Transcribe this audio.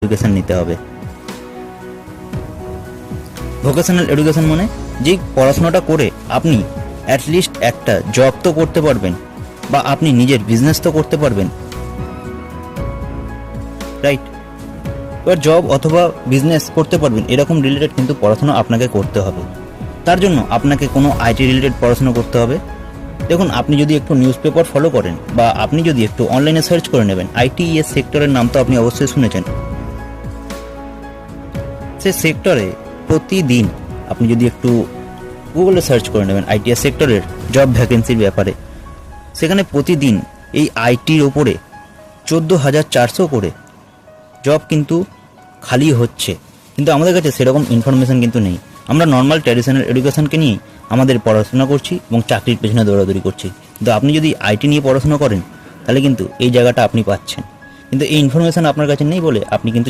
Education নিতে হবে। Vocational education মানে যে পড়াশোনাটা করে আপনি অ্যাটলিস্ট একটা জব তো করতে পারবেন, বা আপনি নিজের বিজনেস তো করতে পারবেন, রাইট? এবার জব অথবা বিজনেস করতে পারবেন এরকম রিলেটেড কিন্তু পড়াশোনা আপনাকে করতে হবে। তার জন্য আপনাকে কোনো আইটি রিলেটেড পড়াশোনা করতে হবে। দেখুন, আপনি যদি একটু নিউজ পেপার ফলো করেন বা আপনি যদি একটু অনলাইনে সার্চ করে নেবেন, আইটিএস সেক্টরের নাম তো আপনি অবশ্যই শুনেছেন। সে সেক্টরে প্রতিদিন আপনি যদি একটু গুগলে সার্চ করে নেবেন আইটিএস সেক্টরের জব ভ্যাকেন্সির ব্যাপারে, সেখানে প্রতিদিন এই আইটির ওপরে 14,400 করে জব কিন্তু খালি হচ্ছে। কিন্তু আমাদের কাছে সেরকম ইনফরমেশন কিন্তু নেই। আমরা নর্মাল ট্র্যাডিশনাল এডুকেশনকে নিয়ে আমাদের পড়াশোনা করছি এবং চাকরির পেছনে দৌড়াদৌড়ি করছি। কিন্তু আপনি যদি আইটি নিয়ে পড়াশোনা করেন তাহলে কিন্তু এই জায়গাটা আপনি পাচ্ছেন, কিন্তু এই ইনফরমেশন আপনার কাছে নেই বলে আপনি কিন্তু